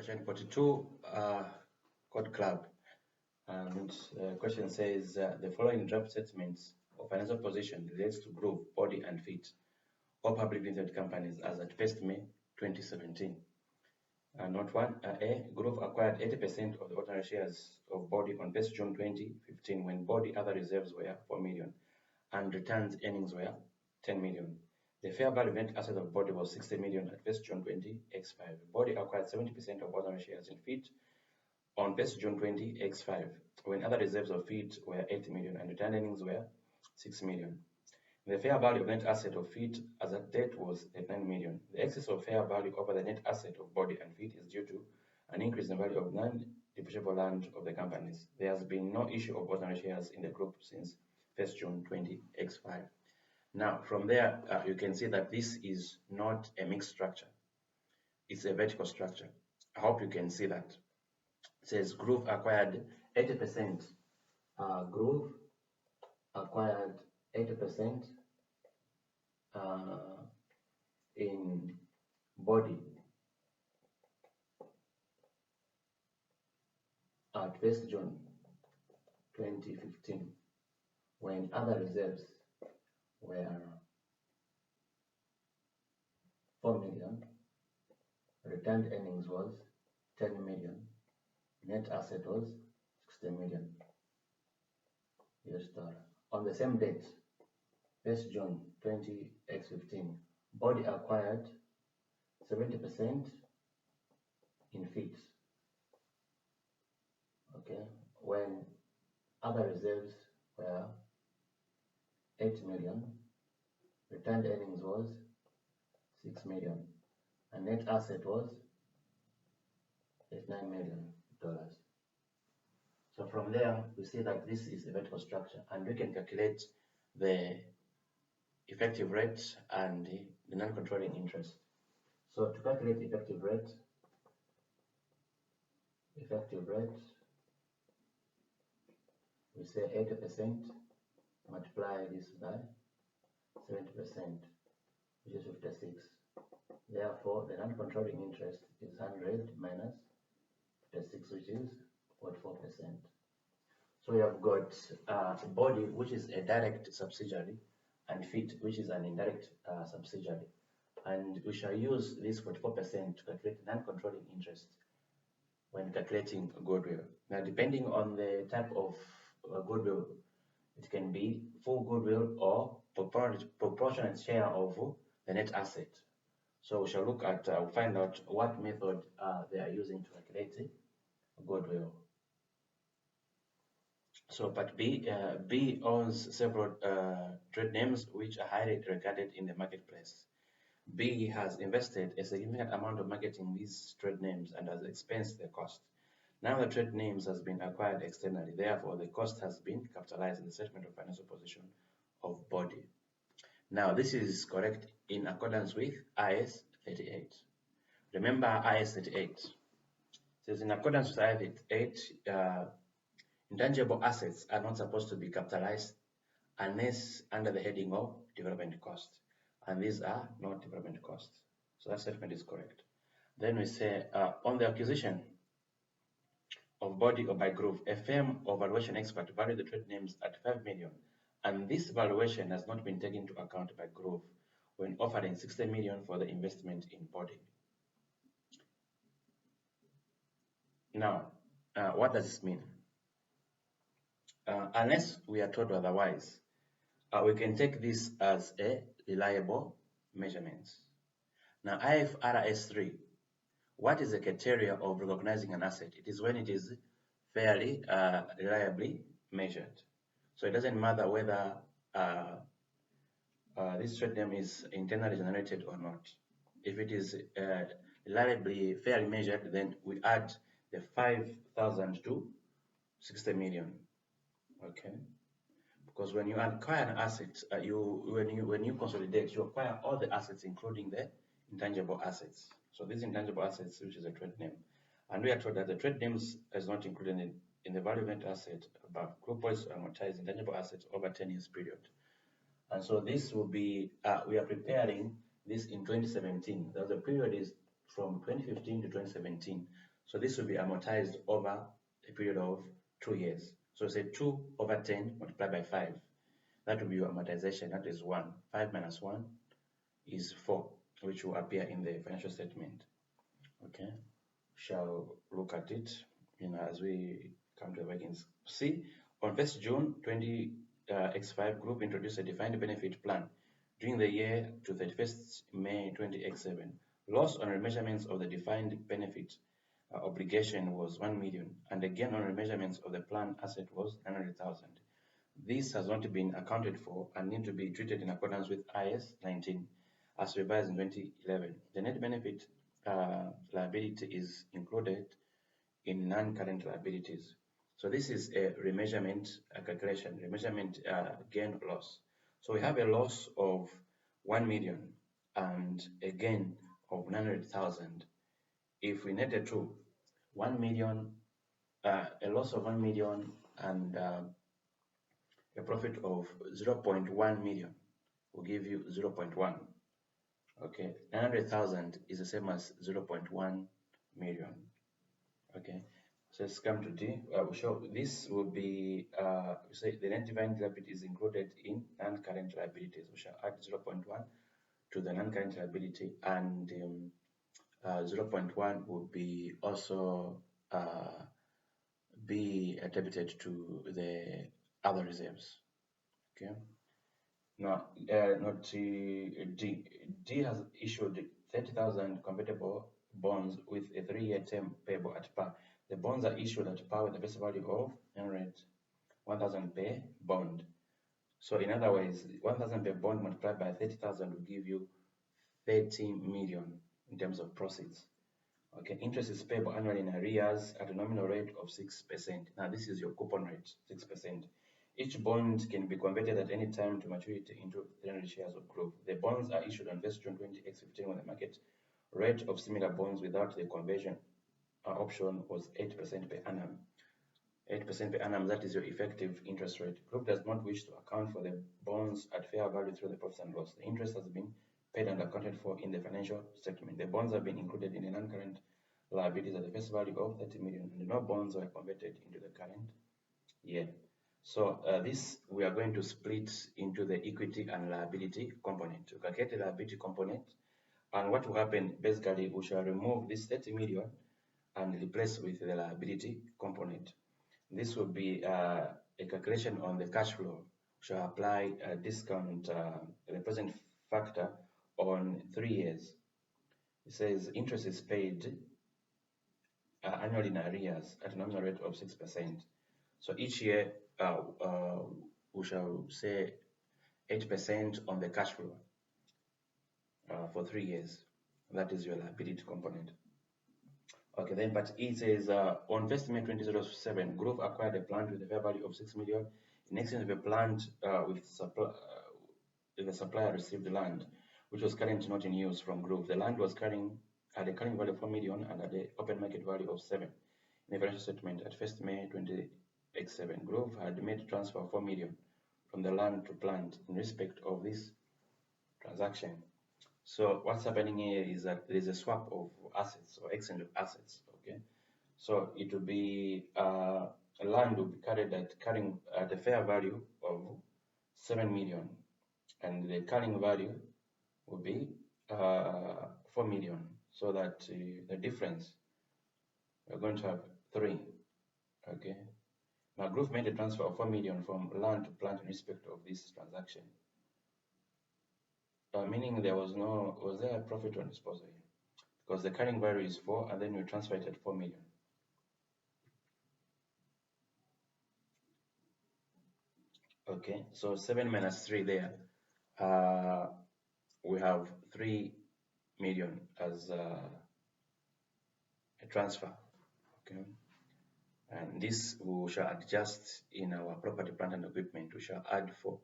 Question 42, Code Club. And the question says the following draft statements of financial position relates to group, body, and feet, all public limited companies as at 1st May 2017. Note 1, A, group acquired 80% of the ordinary shares of body on 1st June 2015 when body other reserves were 4 million and retained earnings were 10 million. The fair value net asset of body was 60 million at 1st June 20 X5. Body acquired 70% of ordinary shares in feet on 1st June 20 X5 when other reserves of feet were 80 million and retained earnings were 6 million. The fair value of net asset of feet as at date was 9 million. The excess of fair value over the net asset of body and feet is due to an increase in value of non-depreciable land of the companies. There has been no issue of ordinary shares in the group since 1st June 20 X5. Now, from there, you can see that this is not a mixed structure. It's a vertical structure. I hope you can see that. It says Groove acquired 80%. Groove acquired 80% in body at 1st June 2015 when other reserves were 4 million, retained earnings was 10 million, net asset was 60 million US dollar. On the same date, 1st June 20x15, body acquired 70% in feet, okay, when other reserves were 8 million, retained earnings was 6 million, and net asset was 9 million dollars. So from there, we see that this is a vertical structure, and we can calculate the effective rate and the non-controlling interest. So to calculate the effective rate, we say 80%, multiply this by 70%, which is 56. Therefore, the non-controlling interest is 100 minus 56, which is 44%. So we have got body, which is a direct subsidiary, and feet, which is an indirect subsidiary. And we shall use this 44% to calculate non-controlling interest when calculating goodwill. Now, depending on the type of goodwill, it can be full goodwill or proportionate share of the net asset. So we shall look at, find out what method they are using to calculate goodwill. So part B, B owns several trade names which are highly regarded in the marketplace. B has invested a significant amount of marketing these trade names and has expensed the cost. Now the trade names has been acquired externally, therefore the cost has been capitalized in the statement of financial position of body. Now this is correct in accordance with IS 38. Remember IS 38 says in accordance with IS 38, intangible assets are not supposed to be capitalized unless under the heading of development cost, and these are not development costs. So that statement is correct. Then we say on the acquisition of body or by group, a firm or valuation expert valued the trade names at 5 million, and this valuation has not been taken into account by group when offering 60 million for the investment in body. Now, what does this mean? Unless we are told otherwise, we can take this as a reliable measurement. Now, IFRS 3, what is the criteria of recognizing an asset? It is when it is fairly reliably measured. So it doesn't matter whether this trade name is internally generated or not. If it is reliably fairly measured, then we add the 5,000 to 60 million. Okay, because when you acquire an asset, when you consolidate, you acquire all the assets, including the intangible assets. So these intangible assets, which is a trade name, and we are told that the trade names is not included in the value of net asset above. Group was amortized intangible assets over 10 years period, and so this will be we are preparing this in 2017. The period is from 2015 to 2017. So this will be amortized over a period of 2 years. So say 2 over 10 multiplied by 5. That will be your amortization. That is 1. 5 minus 1 is 4, which will appear in the financial statement. Okay, shall look at it as we come to the workings. See, on 1st June 20X5, Group introduced a defined benefit plan during the year to 31st May 20X7. Loss on remeasurements of the defined benefit obligation was 1 million, and the gain on remeasurements of the plan asset was 900,000. This has not been accounted for and need to be treated in accordance with IS 19 as revised in 2011. The net benefit liability is included in non-current liabilities. So this is a remeasurement calculation, remeasurement gain or loss. So we have a loss of 1 million and a gain of 900,000. If we net the two, 1 million, a loss of 1 million and a profit of 0.1 million will give you 0.1. Okay, 900,000 is the same as 0.1 million. Okay, so let's come to D. We show this will be, we say the net defined liability is included in non-current liabilities. We shall add 0.1 to the non-current liability, and 0.1 will be also be debited to the other reserves. Okay. Now, not D. D has issued 30,000 convertible bonds with a 3-year term payable at par. The bonds are issued at par with a face value of 1,000 per bond. So in other words, 1,000 per bond multiplied by 30,000 will give you 30 million in terms of proceeds. Okay, interest is payable annually in arrears at a nominal rate of 6%. Now this is your coupon rate, 6%. Each bond can be converted at any time to maturity into 300 shares of group. The bonds are issued on 1st June 20X15 when the market rate of similar bonds without the conversion option was 8% per annum. 8% per annum, that is your effective interest rate. Group does not wish to account for the bonds at fair value through the profit and loss. The interest has been paid and accounted for in the financial statement. The bonds have been included in the non-current liabilities at the face value of 30 million, and no bonds were converted into the current year. So this we are going to split into the equity and liability component. To calculate the liability component, and what will happen basically, we shall remove this 30 million and replace with the liability component. This will be a calculation on the cash flow. We shall apply a discount, the present factor on 3 years. It says interest is paid annually in arrears at a nominal rate of 6%. So each year we shall say 8% on the cash flow for 3 years. That is your liability component. Okay, then part E says on 1st May 2007, Group acquired a plant with a fair value of 6 million. In exchange of a plant the supplier received the land, which was currently not in use from Group. The land was had a carrying value of 4 million and had an open market value of 7. In the financial statement at 1st May 20X7, Group had made transfer of 4 million from the land to plant in respect of this transaction. So what's happening here is that there is a swap of assets or exchange of assets. Okay, so it will be land will be carrying at a fair value of 7 million, and the carrying value will be 4 million. So that the difference we're going to have 3. Okay. Now Group made a transfer of 4 million from land to plant in respect of this transaction. Meaning there was there a profit on disposal here? Because the carrying value is 4 and then you transfer it at 4 million. Okay, so 7 minus 3 there. We have 3 million as a transfer. Okay, and this we shall adjust in our property, plant and equipment. We shall add 4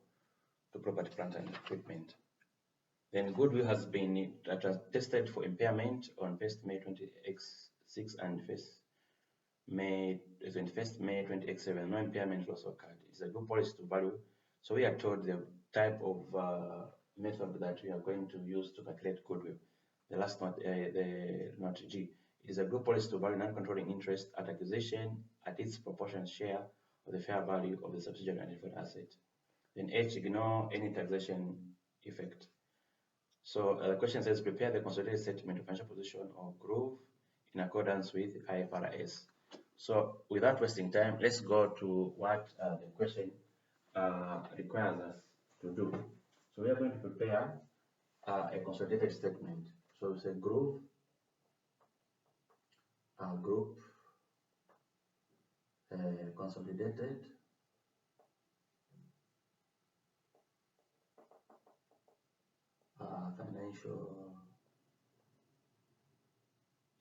to property, plant and equipment. Then goodwill has been tested for impairment on 1st May 20X6 and 1st May 20X7. No impairment loss occurred. It's a group policy to value. So we are told the type of method that we are going to use to calculate goodwill. The last note, the note G, is a group policy to value non-controlling interest at acquisition at its proportionate share of the fair value of the subsidiary identified asset. Then H, ignore any taxation effect. So the question says, prepare the consolidated statement of financial position of group in accordance with IFRS. So without wasting time, let's go to what the question requires us to do. So we are going to prepare a consolidated statement. So we say group, consolidated financial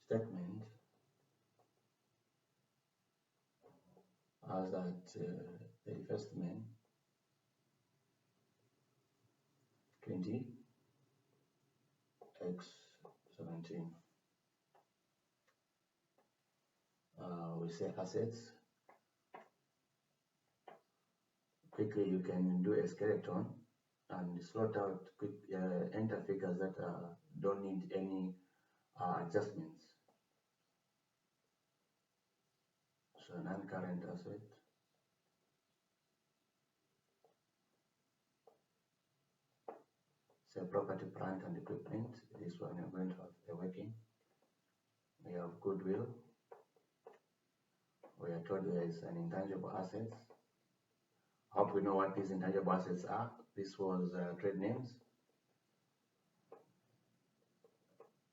statement as at the investment 20x17. We say assets. Quickly, you can do a skeleton and sort out quick enter figures that don't need any adjustments. So non-current asset, say property, plant and equipment. This one you're going to have a working. We have goodwill. We are told there is an intangible assets. I hope we know what these intangible assets are. This was trade names.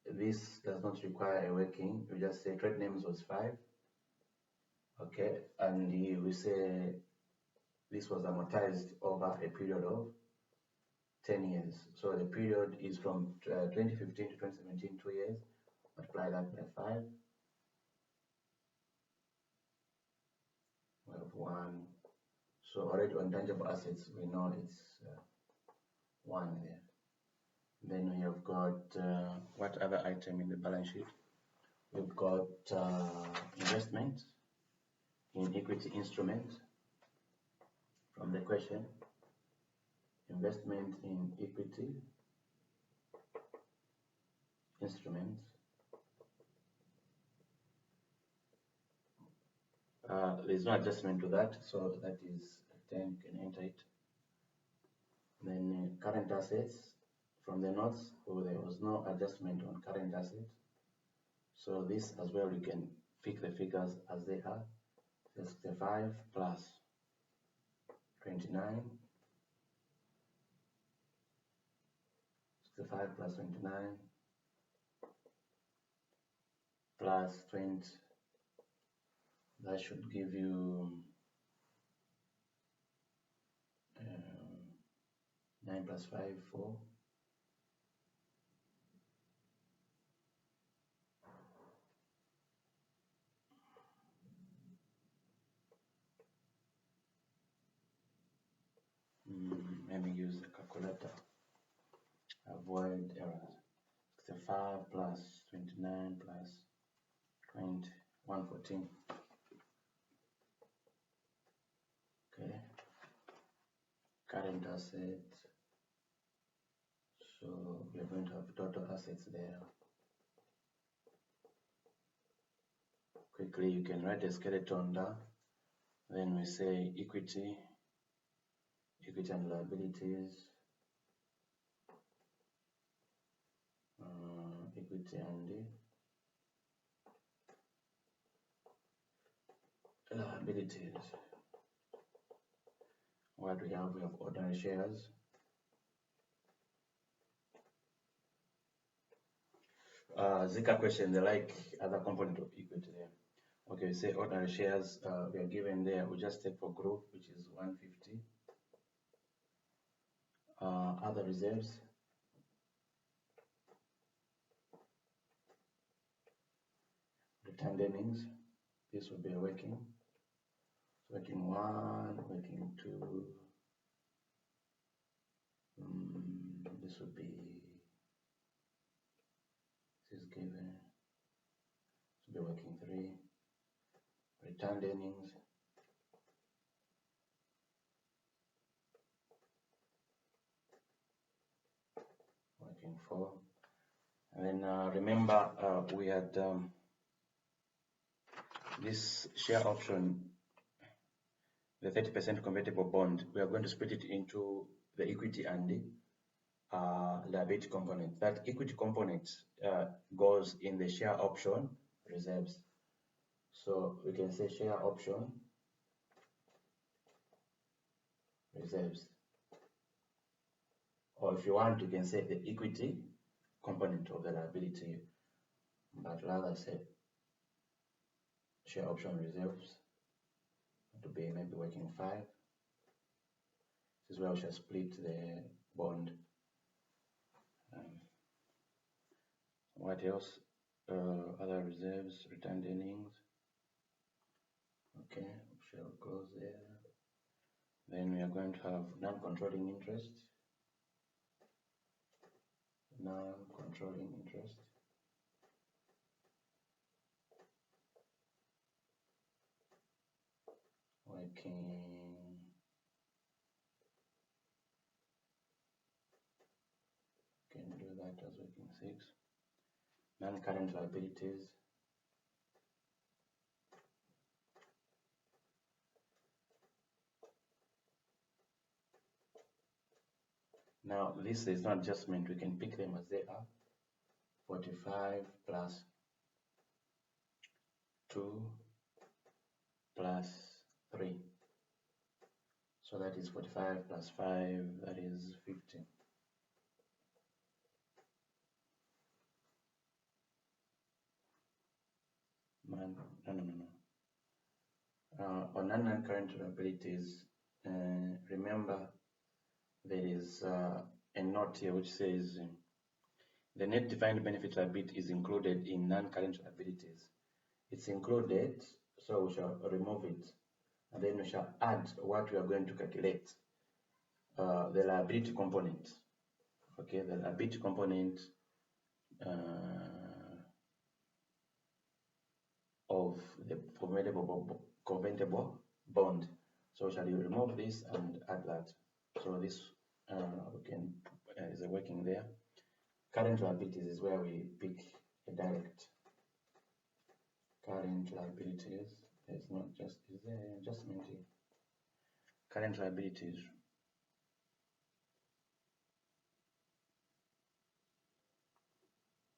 This does not require a working. We just say trade names was 5. Okay, and we say this was amortized over a period of 10 years. So the period is from 2015 to 2017, 2 years. Multiply that by 5. We have 1. So already on tangible assets, we know it's 1 there. Then we have got what other item in the balance sheet? We've got investment in equity instrument from the question. Investment in equity instruments. There's no adjustment to that, so that is 10, you can enter it. Then current assets, from the notes, there was no adjustment on current assets. So this as well, you can pick the figures as they are. 65 plus 29. 65 plus 29 plus 20. That should give you 9 plus 5, 4. Let me use the calculator. Avoid errors. 65 plus 29 plus 20, 114. Okay. Current assets. So we are going to have total assets there. Quickly, you can write a skeleton down. Then we say equity and liabilities. Equity and liabilities. What we have ordinary shares. ZiCA question, they like other component of equity there. Okay, say ordinary shares we are given there. We just take for group, which is 150. Other reserves. Retained earnings. This will be a working. Working 1, working 2. This would be. This is given. This will be working 3. Retained earnings. Working 4. And then remember we had this share option, the 30% convertible bond, we are going to split it into the equity and the liability component. That equity component goes in the share option reserves. So we can say share option reserves. Or if you want, you can say the equity component of the liability, but rather say share option reserves to be maybe working 5. This is where we shall split the bond. What else? Other reserves, retained earnings. Okay, we shall close there. Then we are going to have non-controlling interest. Non-controlling interest. Working. Can do that as working 6. Non-current liabilities. Now this is not adjustment, we can pick them as they are. 45 plus 2 plus 3. So that is 45 plus 5, that is 50. On non-current liabilities, remember there is a note here which says the net defined benefit liability is included in non-current liabilities. It's included, so we shall remove it, and then we shall add what we are going to calculate, the liability component. Okay, the liability component of the convertible bond. So shall you remove this and add that? So this we can is working there. Current liabilities is where we pick a direct current liabilities. It's not just, is there an adjustment here? Current liabilities.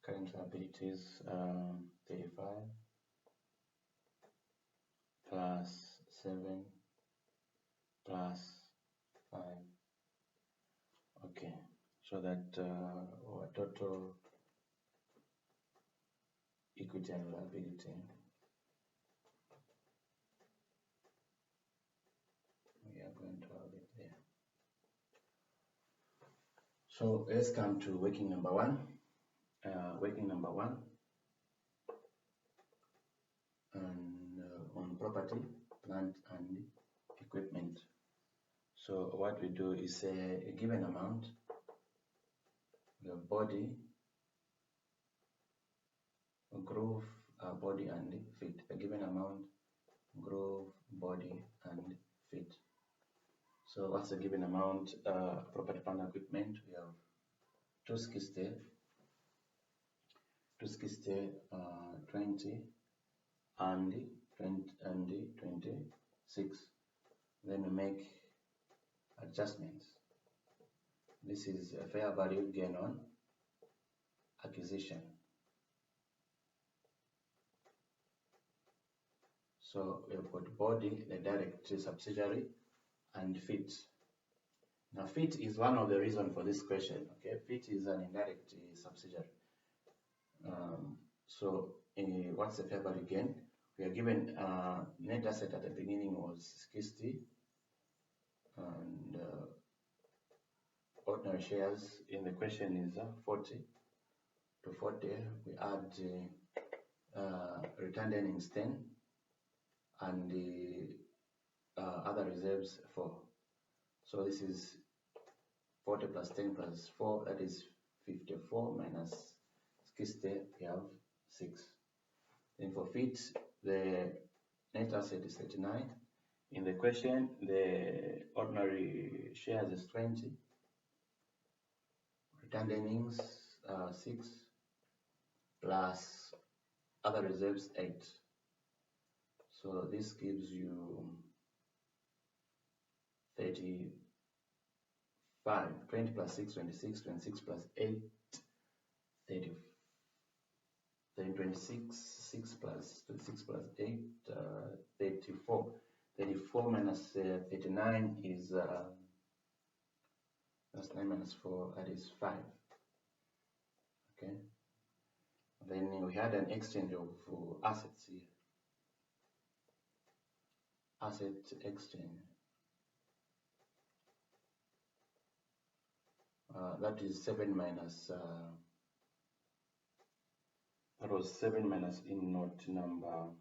Current liabilities 35 plus 7 plus 5. Okay, so that our total equity and liability, we are going to have it there. So let's come to working number 1. Working number 1 and on property, plant and equipment. So what we do is a given amount, the body, groove, body and feet. A given amount, groove, body and feet. So what's a given amount? Property, plant, equipment. We have 260, 20 and 26. Then we make adjustments. This is a fair value gain on acquisition. So we have got body, the direct subsidiary, and feet. Now feet is one of the reasons for this question. Okay, feet is an indirect subsidiary. So what's the fair value gain? We are given net asset at the beginning was 60, and ordinary shares in the question is 40. To 40 we add retained earnings 10 and the other reserves 4. So this is 40 plus 10 plus 4, that is 54 minus 60, we have 6. Then for feet, the net asset is 39. In the question, the ordinary shares is 20. Retained earnings 6 plus other reserves 8. So this gives you 35, 20 plus 6, 26, 26 plus 8, 30, then 26, 6 plus 26 plus 8, 34. 34 minus 39 is, that's 9 minus 4, that is 5. Okay. Then we had an exchange of assets here. Asset exchange. That is 7 minus, that was 7 minus in note number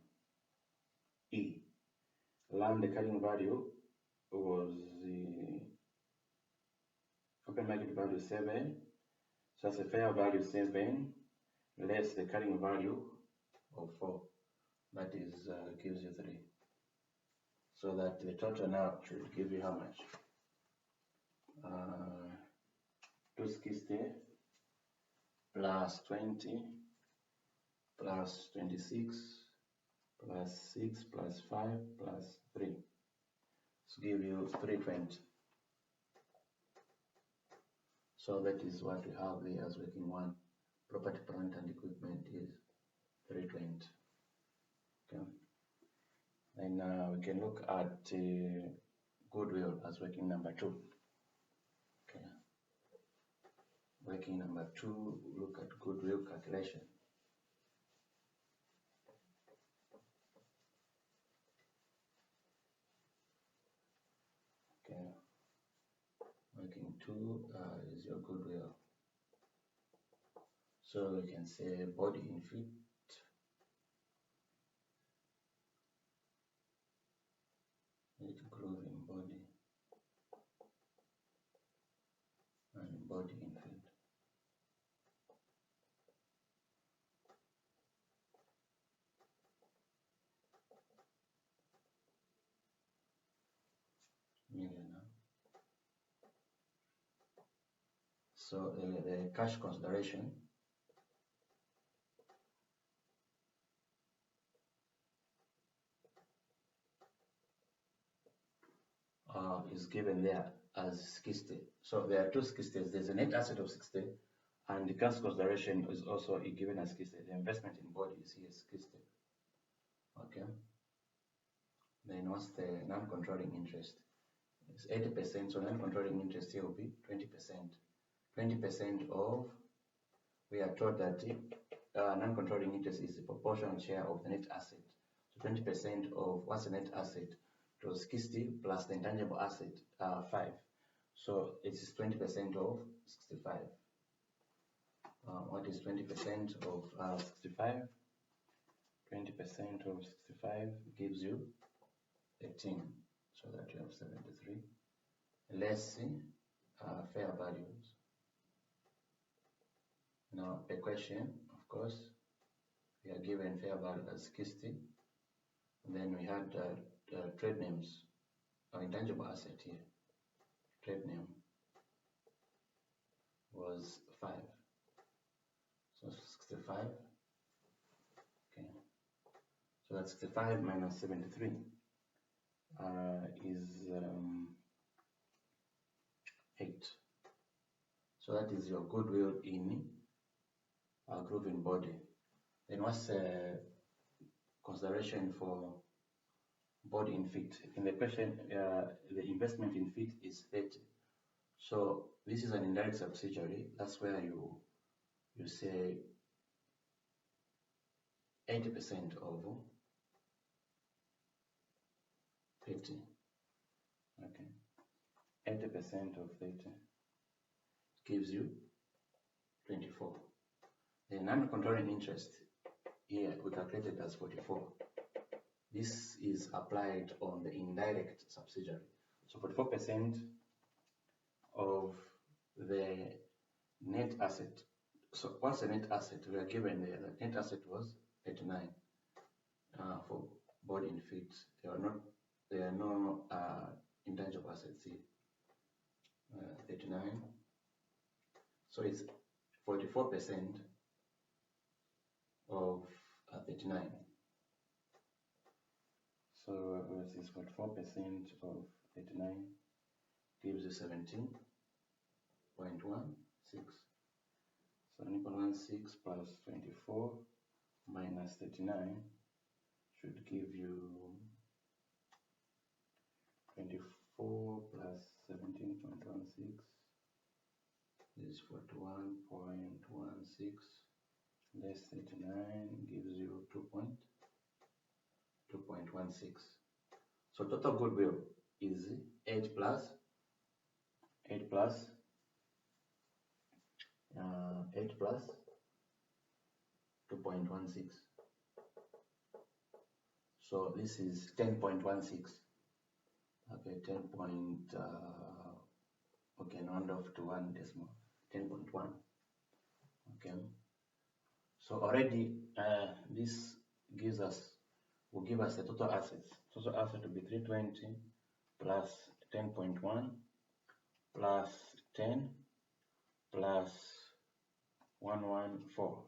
E. Land, the carrying value was the open market value 7. So that's a fair value 7 less the carrying value of 4. That is gives you 3. So that the total now should give you how much? 260 plus 20 plus 26 plus 6 plus 5 plus 3. So give you 320. So that is what we have there as working one. Property, plant and equipment is 320. Okay. And we can look at goodwill as working number 2. Okay. Working number 2, look at goodwill calculation. Okay. Working 2 is your goodwill. So we can say body in feet. It groove in body and body in feet. Million. So the cash consideration is given there as 60. So there are two 60s. There's a net asset of 60, and the cash consideration is also given as 60. The investment in body is here 60. Okay. Then what's the non-controlling interest? It's 80%. So non-controlling interest here will be 20%. 20% of, we are told that non-controlling interest is the proportional share of the net asset. So 20% of what's the net asset? It was 60 plus the intangible asset 5. So it is 20% of 65. What is 20% of 65? 20% of 65 gives you 18. So that you have 73. Less fair values. Now a question, of course, we are given fair value as 60. And then we had trade names, or intangible asset here. Trade name was 5. So 65. Okay. So that's 65 minus 73 is 8. So that is your goodwill in grooving body. Then what's consideration for body in feet? In the question, the investment in feet is 30. So this is an indirect subsidiary. That's where you say 80% of 30. Okay. 80% of 30 gives you 24. The non-controlling interest here we calculated as 44. This is applied on the indirect subsidiary. So 44% of the net asset. So what's the net asset? We are given there. The net asset was 89 for body and feet. There are no intangible assets here. 39. So it's 44% of 39. So this is what 4% of 39 gives you 17.16. So 17.16 plus 24 minus 39 should give you 24 plus 17.16 is 41.16 less 39 gives you 2.16. So total goodwill is 8 plus 8 plus 2.16. So this is 10.16. Okay, 10 point, okay, round off to 1 decimal, 10.1. Okay, so already this will give us the total assets. Total asset will be 320 plus 10.1 plus 10 plus 114.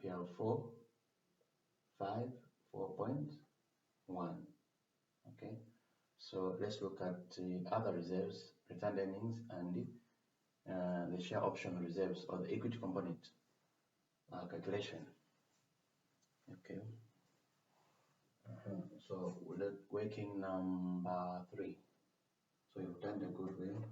We have 4.1. Okay, so let's look at the other reserves, retained earnings, and the share option reserves or the equity component calculation. Okay, so working number 3. So you've done the goodwill.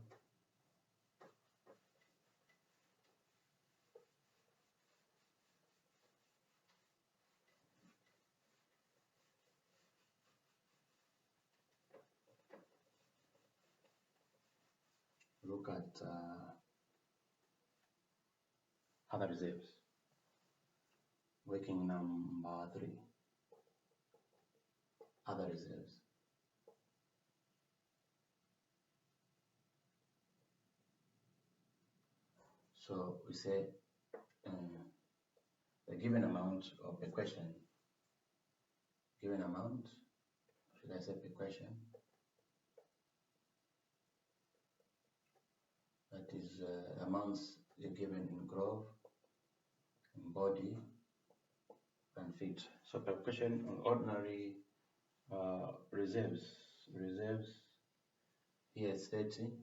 Look at other reserves. Working number 3. Other reserves. So we say the given amount of a question. Given amount, should I say per question? That is amounts given in growth, in body, and feet. So per question on ordinary reserves here is 30.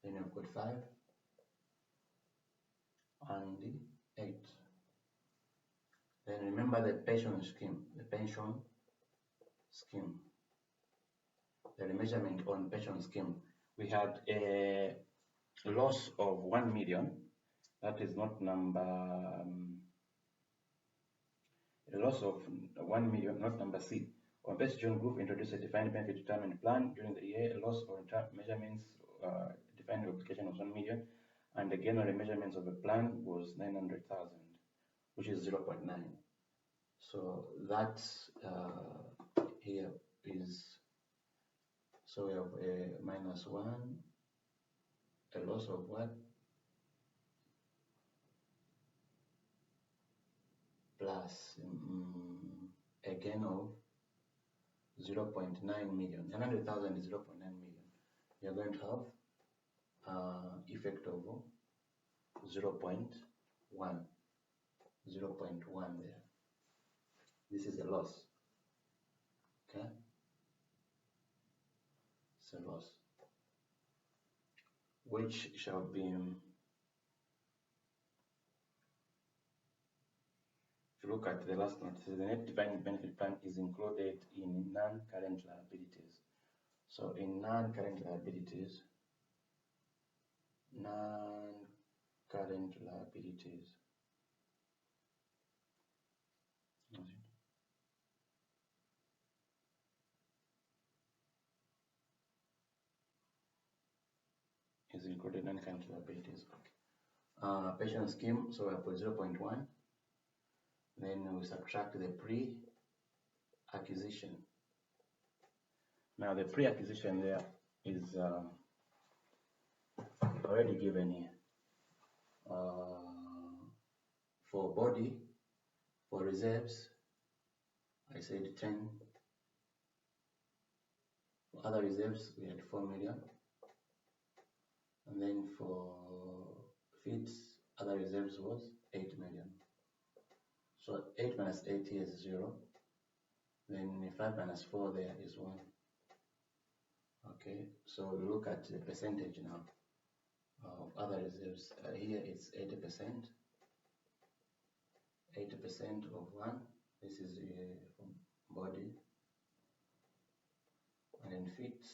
Then you've got 5 and 8. Then remember the pension scheme. The remeasurement on pension scheme. We had a loss of 1 million. That is not number. A loss of 1 million, not number C. On best June Group introduced a defined benefit retirement plan during the year. A loss or measurements defined application was 1 million, and the gain on the measurements of the plan was 900,000, which is 0.9. So that here is, so we have a -1, a loss of what? Plus a gain of 0.9 million. 900,000 is 0.9 million. You're going to have effect of 0.1 there. This is a loss. Okay, it's a loss, which shall be, if you look at the last note, the net defined benefit plan is included in non-current liabilities. So in non-current liabilities, is included non-current liabilities. Pension scheme, so we put 0.1. Then we subtract the pre-acquisition. Now the pre-acquisition there is already given here. For body, for reserves, I said 10. For other reserves, we had 4 million. And then for feeds, other reserves was 8 million. So 8 minus 8 here is 0. Then 5 minus 4 there is 1. Okay, so we look at the percentage now of other reserves. Here it's 80%. 80% of 1. This is from body. And in feet,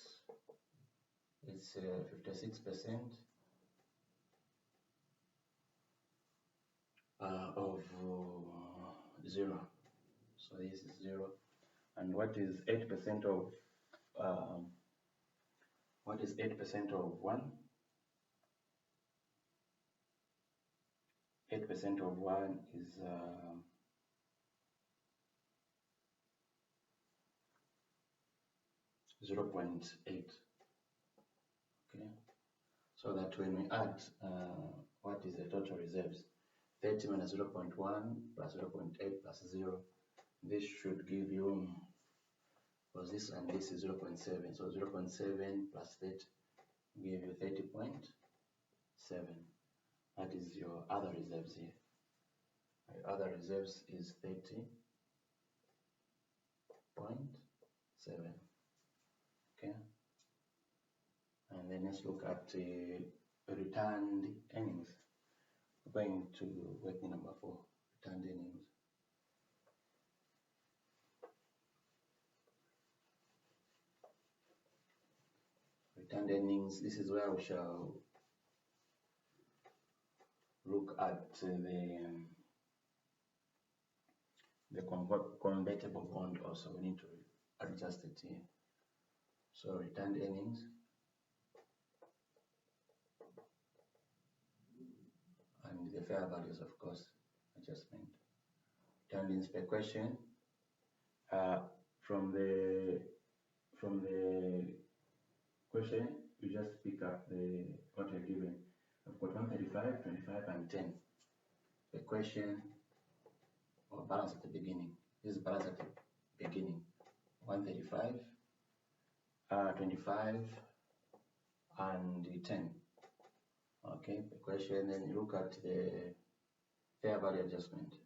it's 56% of 0. So this is 0. And what is 8% of 1? 8% of 1 is 0.8. Okay, so that when we add what is the total reserves, 30 minus 0.1 plus 0.8 plus 0, this should give you, because this and this is 0.7, so 0.7 plus 30 give you 30.7. That is your other reserves here. Your other reserves is 30.7. Okay, and then let's look at returned earnings. We're going to working number 4, returned earnings. Returned earnings, this is where we shall look at the convertible bond also. We need to adjust it here. So returned earnings, and the fair values, of course, adjustment. Returned earnings per question. From the question, you just pick up what you're given. I've got 135, 25, and 10. The question or balance at the beginning. This is balance at the beginning. 135, 25, and 10. Okay, the question. Then you look at the fair value adjustment.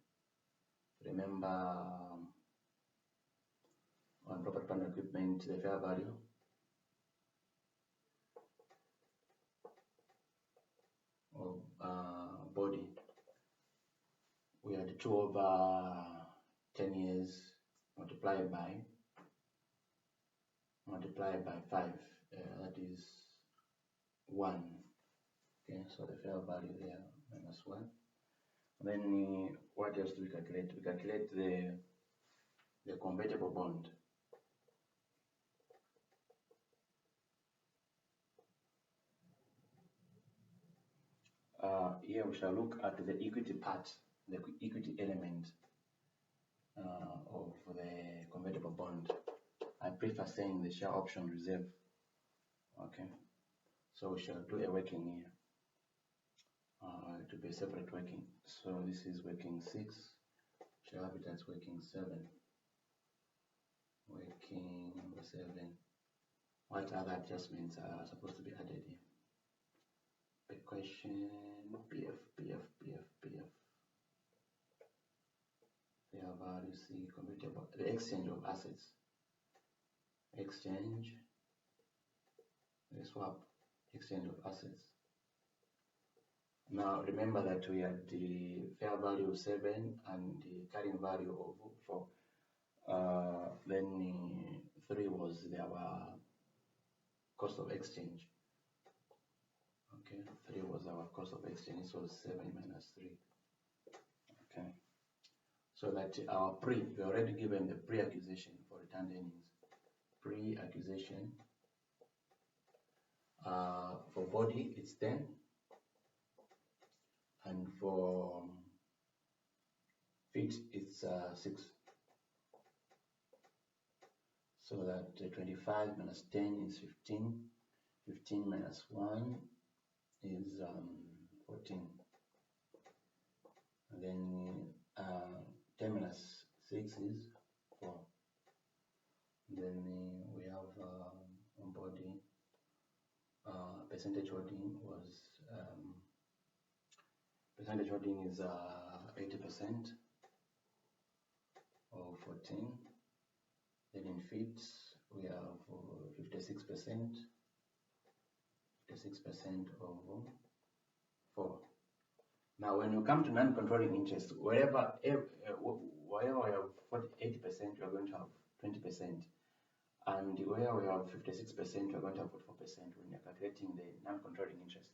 Remember, on property, plant, and equipment, the fair value of body, we had 2 over 10 years multiplied by 5, that is 1. Okay, so the fair value there minus 1. Then what else do we calculate? We calculate the convertible bond. Here we shall look at the equity part, the equity element of the convertible bond. I prefer saying the share option reserve. Okay, so we shall do a working here. To be a separate working. So this is working 6. Shall have it as working 7. Working number 7. What other adjustments are supposed to be added here? The question, PF. Fair value, C, convertible, the exchange of assets. Exchange, the swap, exchange of assets. Now remember that we had the fair value of 7 and the carrying value of 4. Then 3 was our cost of exchange. Okay, 3 was our cost of exchange, so 7 minus 3. Okay, so that our we already given the pre-acquisition for returned earnings. Pre-acquisition for body it's 10, and for feet it's 6. So that 25 minus 10 is 15. 15 minus 1 is 14. And then 10 minus 6 is 4. And then we have on body percentage holding was percentage holding is 80%. 14. Then in feet, we have 56%. 56% of 4. Now, when you come to non-controlling interest, wherever we have 80%, you are going to have 20%. And where we have 56%, we're going to have 44% when you're calculating the non-controlling interest,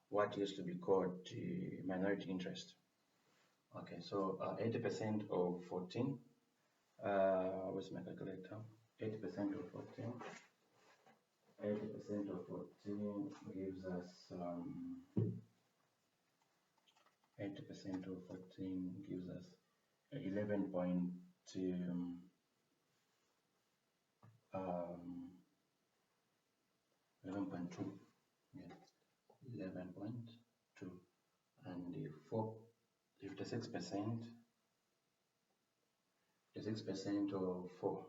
what used to be called minority interest. Okay, so 80% of 14, where's my calculator? 80% of 14. 80% of 14 gives us 80% of 14 gives us 11.2. Yeah, 11.2, and the 56% of 4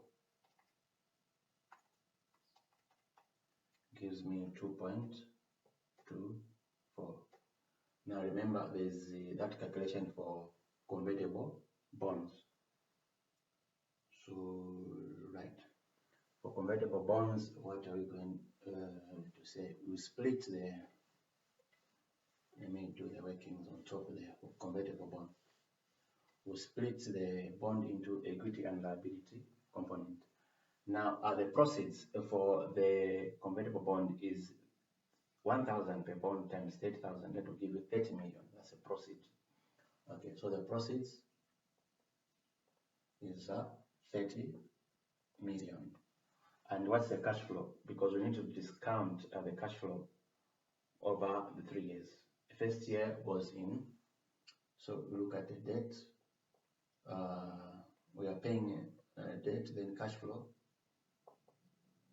gives me 2.24. Now remember, there's that calculation for convertible bonds. So right, for convertible bonds, what are we going to say? We split the, let me do the workings on top of the convertible bond. We split the bond into equity and liability component. Now, the proceeds for the convertible bond is 1,000 per bond times 30,000. That will give you 30 million. That's a proceed. Okay, so the proceeds is 30 million. And what's the cash flow? Because we need to discount the cash flow over the 3 years. The first year was in, so we look at the debt. We are paying debt, then cash flow.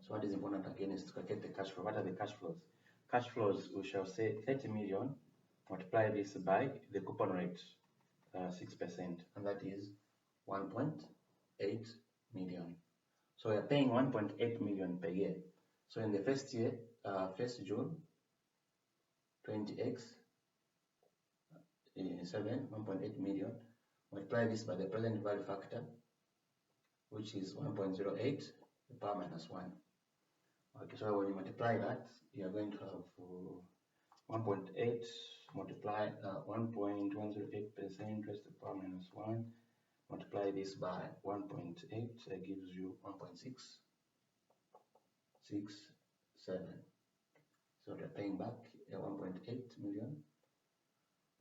So what is important again is to calculate the cash flow. What are the cash flows? Cash flows, we shall say 30 million, multiply this by the coupon rate, 6%, and that is 1.8 million. So we are paying 1.8 million per year. So in the first year, 1st June, 20x, 1.8 million, multiply this by the present value factor, which is 1.08, the power minus 1. Okay, so when you multiply that, you are going to have 1.8 multiply 1.108% raised to the power minus 1. Multiply this by 1.8, that gives you 1.667. So they're paying back 1.8 million,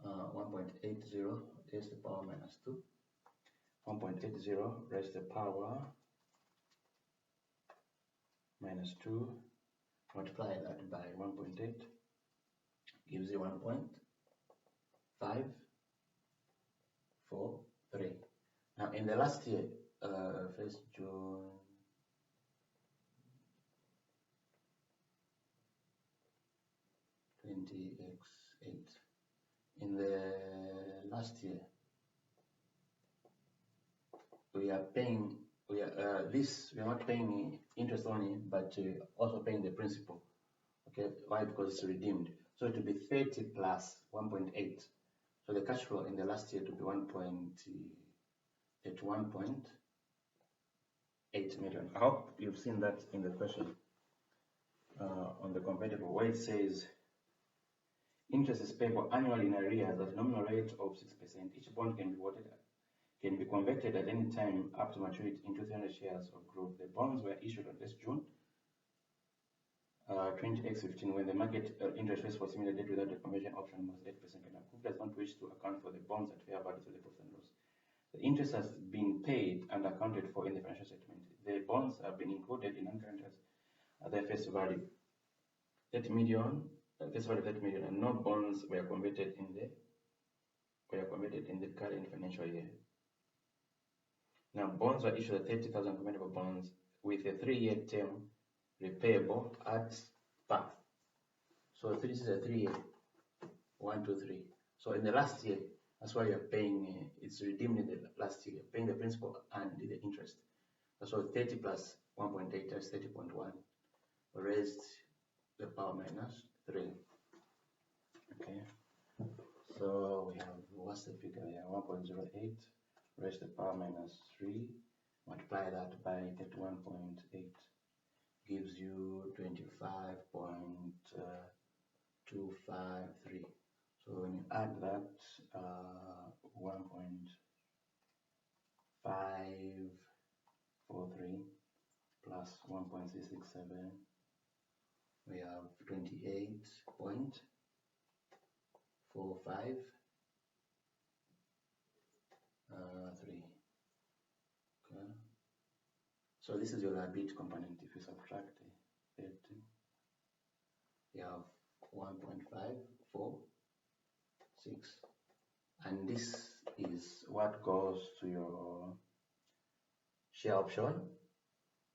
1.80 raised to the power minus 2, 1.80 raised to the power minus 2, multiply that by 1.8, gives you 1.543. Now in the last year, 1st June, x8. In the last year, we are paying. We are not paying interest only, but also paying the principal. Okay, why? Because it's redeemed. So it will be 30 plus 1.8. So the cash flow in the last year to be 1.8 million. I hope you've seen that in the question on the convertible, where it says interest is payable annually in arrears at a nominal rate of 6%. Each bond can be converted at any time up to maturity into 300 shares of group. The bonds were issued on 1st June 20x15 when the market interest rate for similar debt without the conversion option was 8%, and ACCA does not wish to account for the bonds at fair value through the profit and loss. The interest has been paid and accounted for in the financial statement. The bonds have been included in non-current assets at their face value, 30 million, face value 30 million, and no bonds were converted in the current financial year. Now, bonds were issued at 30,000 convertible bonds with a 3-year term repayable at par. So this is a 3-year, 1, 2, 3. So in the last year, that's why you're paying, it's redeemed in the last year, you're paying the principal and the interest. So 30 plus 1.8, that's 30.1, raised the power minus 3. Okay, so we have, what's the figure here? 1.08 raised to the power minus 3 multiply that by 31.8, gives you 25.253. So when you add that 1.543 plus 1.367, we have 28.453. Okay. So this is your liability component. If you subtract 30, you have 1.546, and this is what goes to your share option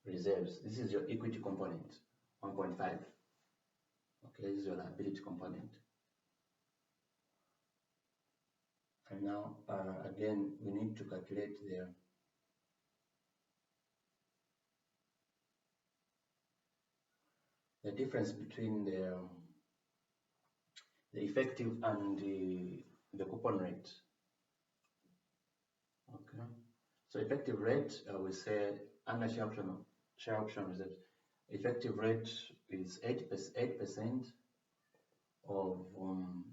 reserves. This is your equity component, 1.5. Okay, this is your liability component. And now again we need to calculate the difference between the effective and the coupon rate. Okay, so effective rate, we say under share option reserves, effective rate is 8% of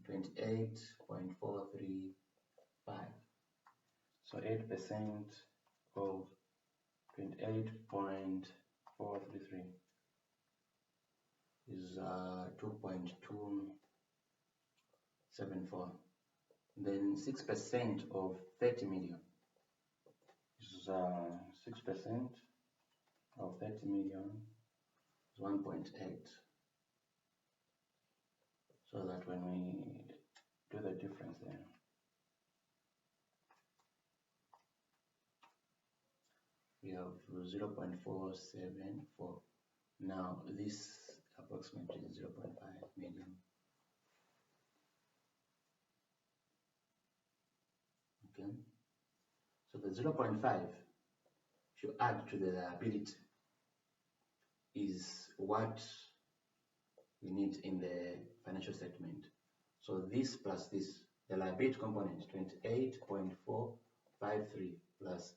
28.435. So 8% of 28.433 is 2.274. Then 6% of 30 million is 6% of 30 million is 1.8. So that when we do the difference there, we have 0.474. Now this approximately is 0.5 million. Okay, so the 0.5, if you add to the liability, is what we need in the financial statement. So this plus this, the liability component, 28.453 plus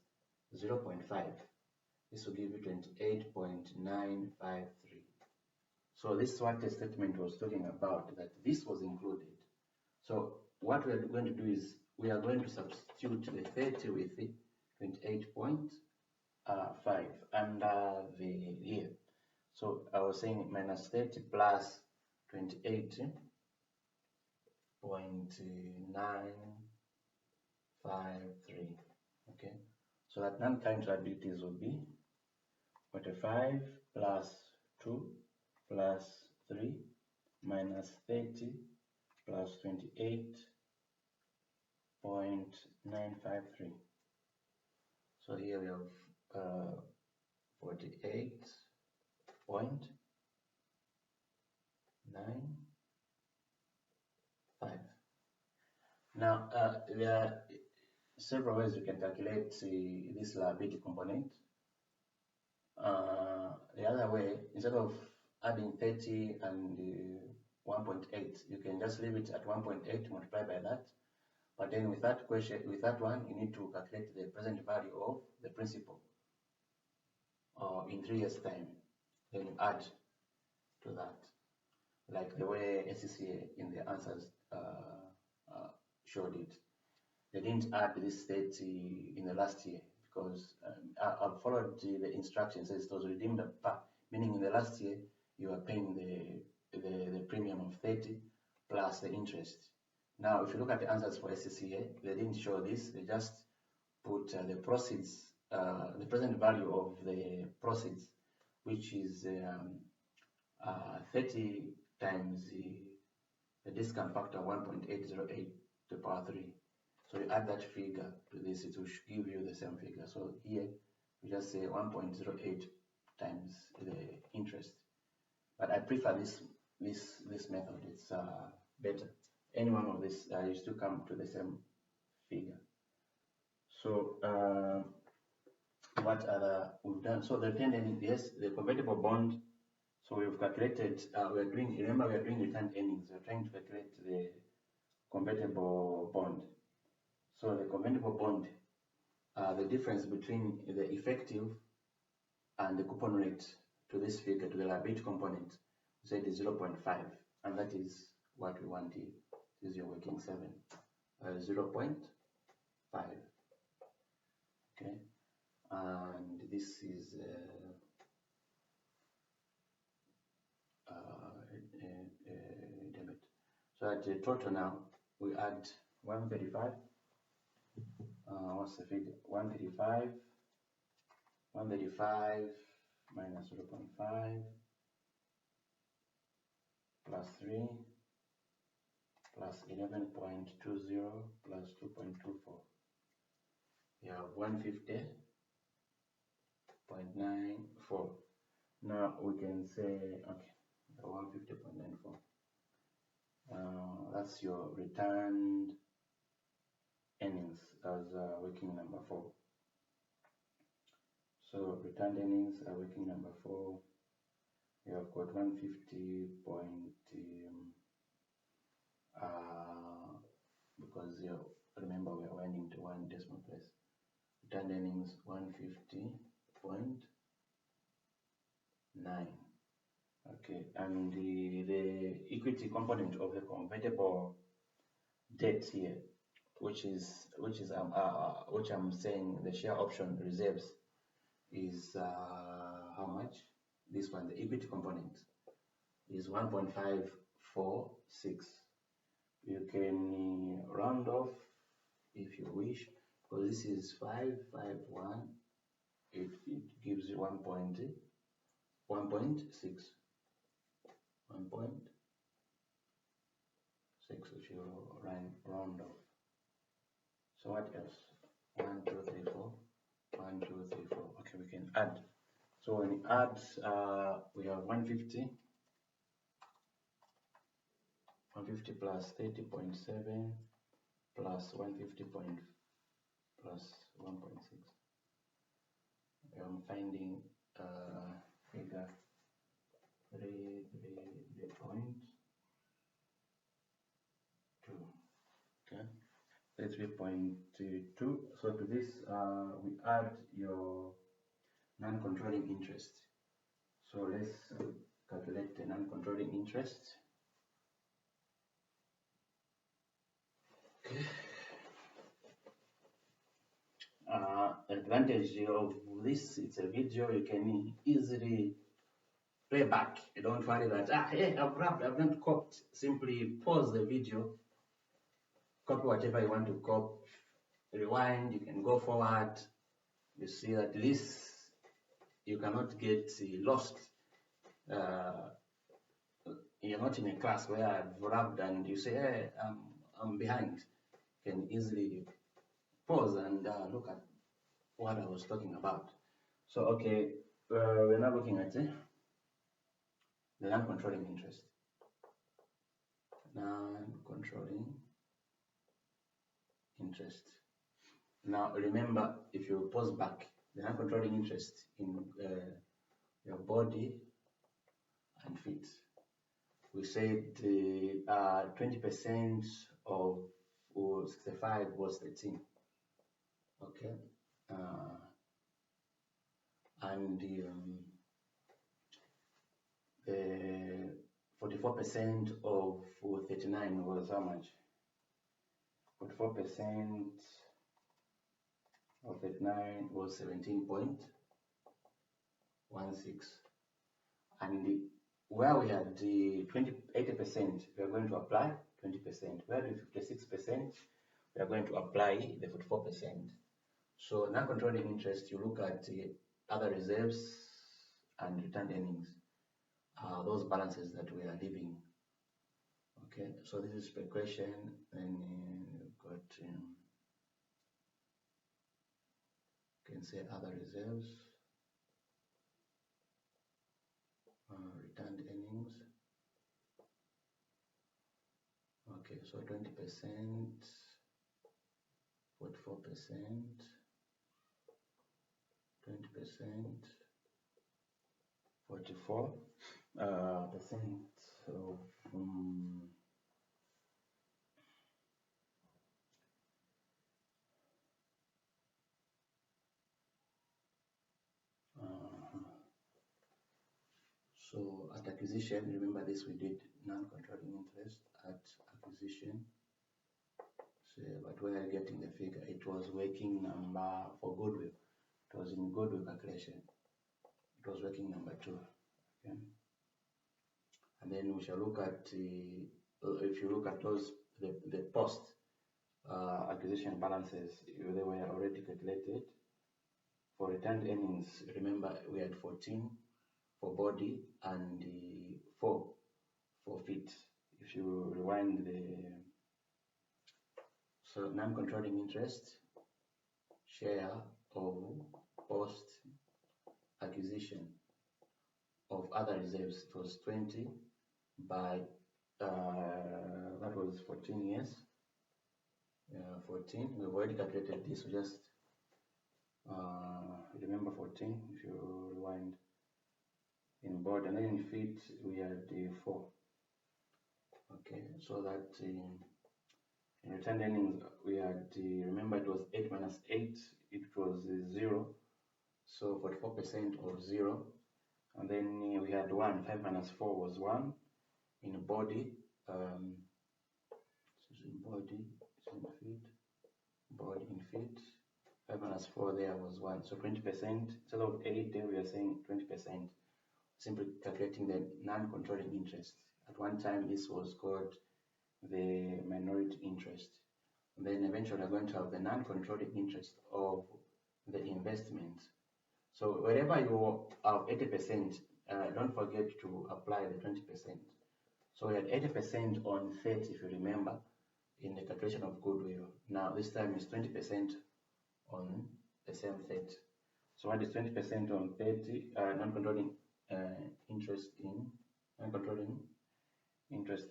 0.5, this will give you 28.953. So this is what the statement was talking about, that this was included. So what we are going to do is we are going to substitute the 30 with the 28.5 under the here. So I was saying minus 30 plus 28.953. Okay, so that non-current liabilities will be 45 plus 2 plus 3 minus 30 plus 28.953. So here we have 48.95. Now there are several ways you can calculate this liability component. The other way, instead of adding 30 and 1.8, you can just leave it at 1.8, multiply by that. But then with that one, you need to calculate the present value of the principal in 3 years' time. Then you add to that, like the way ACCA in the answers showed it. They didn't add this 30 in the last year because I followed the instructions. It was redeemed back, meaning in the last year you are paying the premium of 30 plus the interest. Now, if you look at the answers for ACCA, they didn't show this. They just put the proceeds, the present value of the proceeds, which is 30 times the discount factor 1.808 to the power 3. So you add that figure to this, it will give you the same figure. So here we just say 1.08 times the interest. But I prefer this method. It's better. Any one of this, you still come to the same figure. So what other we've done? So the retained earnings, yes, the convertible bond. So we've calculated. Remember, we are doing retained earnings. We're trying to calculate the convertible bond. So the convertible bond, the difference between the effective and the coupon rate to this figure, to the liability component, Z is 0.5, and that is what we want here. This is your working 7, 0.5. Okay, and this is debit. So at the total now, we add 135. What's the figure? 135 minus 0.5 plus 3 plus 11.20 plus 2.24. You have 150.94. Now we can say, okay, 150.94. That's your returned earnings as working number 4. So returned earnings are working number 4. You have got 150 point, because remember we are winding to one decimal place. Returned earnings 150.9. Okay, and the equity component of the convertible debt here, which I'm saying the share option reserves, is how much? This one, the equity component, is 1.546. You can round off if you wish, because this is 551. It gives you 1.6. 1.6, which you round off. So what else? 1, 2, 3, 4. 1, 2, 3, 4. Okay, we can add. So when we add, we have 150 plus 30.7 plus 150 plus 1.6. I'm finding figure 3.2. Okay, 3.2. So to this, we add your non-controlling interest. So let's calculate the non-controlling interest. Okay. Advantage of this, it's a video, you can easily play back. You don't worry that, hey, I've not copied. Simply pause the video, copy whatever you want to copy, rewind, you can go forward. You see that this, you cannot get lost. You're not in a class where I've rubbed and you say, hey, I'm behind. You can easily pause and look at what I was talking about. So, okay, we're now looking at the non-controlling interest. Non-controlling interest. Now, remember, if you pause back, the non-controlling interest in your body and feet. We said 20% of 65 was 13. Okay, and the 44% of 39 was how much? 44% of 39 was 17.16, and where we had the 80%, we are going to apply 20%. Where the 56%, we are going to apply the 44%. So non-controlling interest, you look at other reserves and returned earnings, those balances that we are leaving. Okay, so this is per question, and you've got you can say other reserves, returned earnings. Okay, so 20%, 44%, 20%, 44% of So at acquisition, remember this, we did non-controlling interest at acquisition. So, but we are getting the figure. It was working number for goodwill. It was in goodwill calculation. It was working number 2. Okay. And then we shall look at if you look at those the post acquisition balances, they were already calculated. For retained earnings, remember we had 14 for body and 4 for feet. If you rewind so non-controlling interest, share of post acquisition of other reserves, it was 20 by that was 14 years. 14, we've already calculated this, so just remember 14 if you rewind in board, and then in feet we had 4. Okay, so that in retained earnings we had remember it was 8 minus 8, it was 0, so 44% of 0, and then we had 1. 5 minus 4 was 1. In body, this is in body, it's in feet, body in feet, 5 minus 4 there was 1, so 20%. Instead of 8 there we are saying 20%, simply calculating the non-controlling interest. At one time this was called the minority interest. And then eventually we're going to have the non-controlling interest of the investment. So wherever you have 80%, don't forget to apply the 20%. So we had 80% on 30, if you remember, in the calculation of goodwill. Now this time is 20% on the same 30. So what is 20% on 30? Non-controlling interest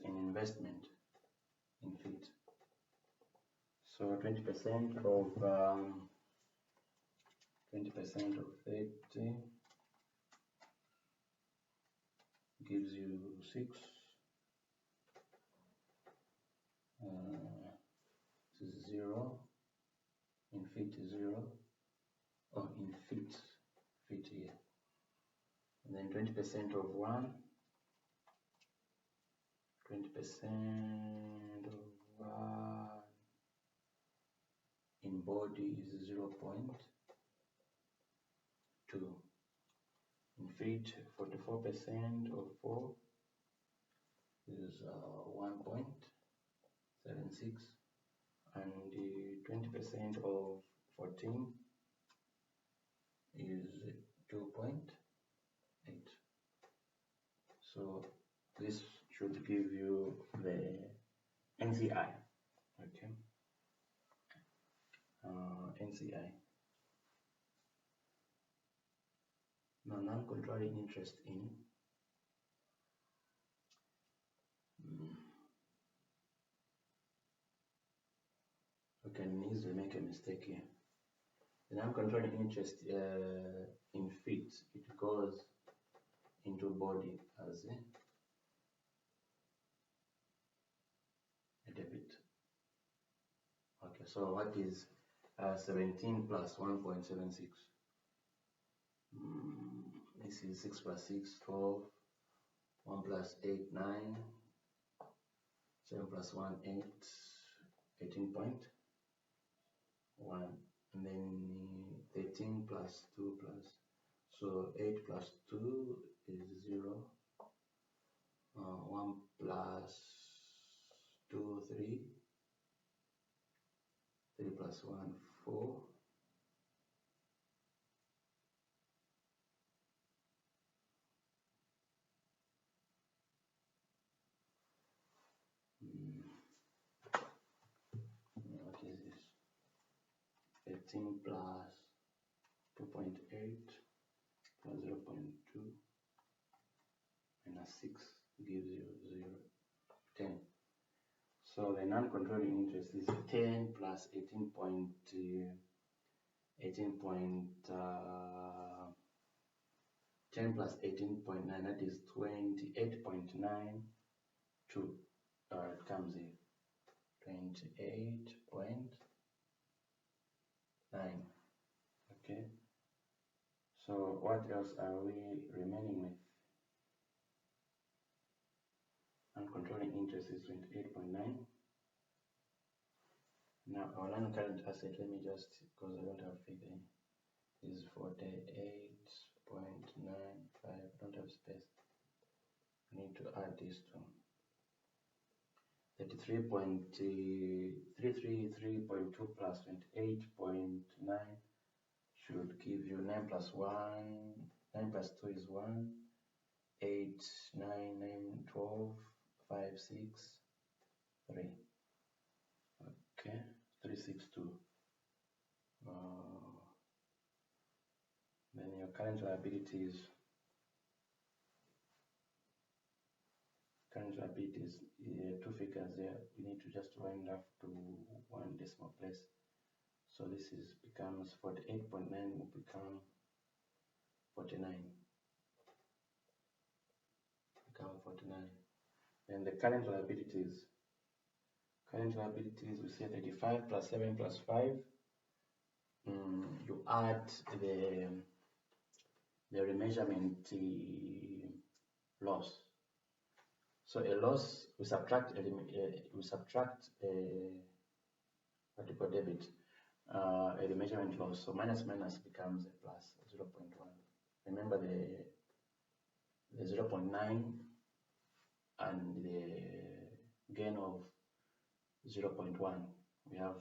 in investment in feet. So 20% of 30 gives you 6. This is 0. In feet is 0. Oh, in feet here. And then 20% of 1. 20% of 1 in body is 0.2. In feet, 44% of 4 is 1.76, and 20% of 14 is 2.8. So this should give you the NCI. Okay. NCI. Now non-controlling interest in we can easily make a mistake here. The non-controlling interest in feet, it goes into body as a debit. Okay, so what is 17 plus 1.76? This is 6 plus 6, 12. 1 plus 8, 9. 7 plus 1, 8. 18.1. And then 13 plus 2 plus. So 8 plus 2 is 0. 1 plus 2, 3. 3 plus 1, 4. What is this? 18 plus 2.8 plus 0.2 minus 6 gives you 10. So the non-controlling interest is 10 plus 10 plus 18.9, that is 28.92. It comes here 28.9. Okay, so what else are we remaining with? and controlling interest is 28.9. Now our non-current asset, let me just, because I don't have figure, is 48.95. I don't have space. I need to add this to 333.2 plus 28.9 should give you 9 plus 1. 9 plus 2 is 1. 8, 9, 9, 12, 5, 6, 3. Okay, 362. Then your current liabilities. Two figures there. You need to just round up to one decimal place. So this becomes 48.9 will become 49. And the current liabilities. We say 35 plus 7 plus 5. You add the remeasurement loss. So a loss, we subtract what you call debit, a remeasurement loss. So minus becomes a plus 0.1. Remember the 0.9 and the gain of 0.1. We have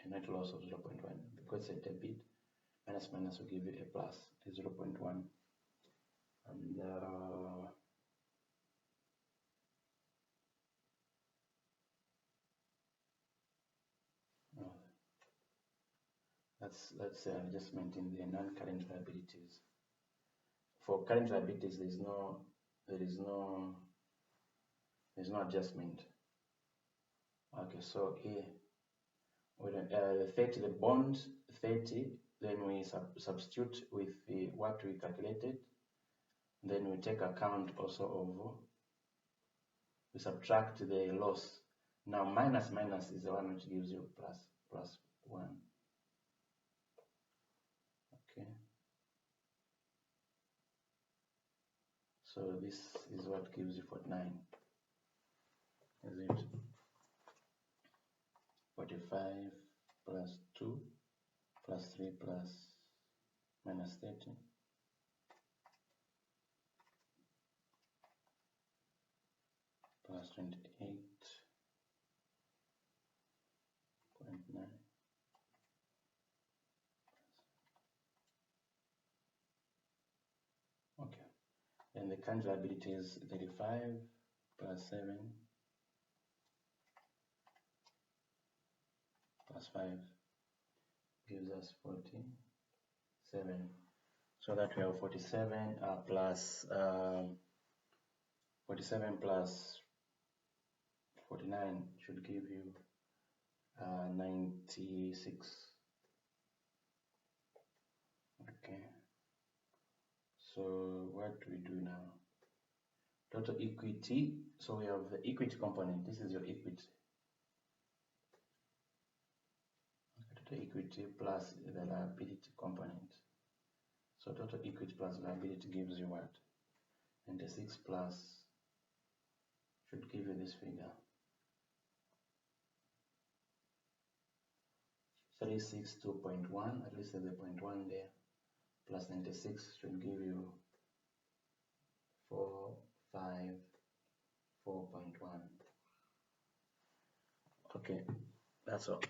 a net loss of 0.1 because it's a debit. Minus will give you a plus, a 0.1. And that's an adjustment in the non-current liabilities. For current liabilities, there is no adjustment. Okay, so here with 30, the bond 30, then we substitute with what we calculated. Then we take account also of, we subtract the loss. Now minus is the one which gives you plus 1. Okay. So this is what gives you 49. Is it 45 plus 2 plus 3 plus minus 30 plus 28.9 okay. Then the current liability is 35 plus 7 plus 5 gives us 47. So that we have 47 plus 47 plus 49 should give you 96. Okay. So what do we do now? Total equity. So we have the equity component. This is your equity. Total equity plus the liability component. So total equity plus liability gives you what? 96 plus should give you this figure. 362.1, at least there's a 0.1 there, plus 96 should give you 454.1. Okay, that's all.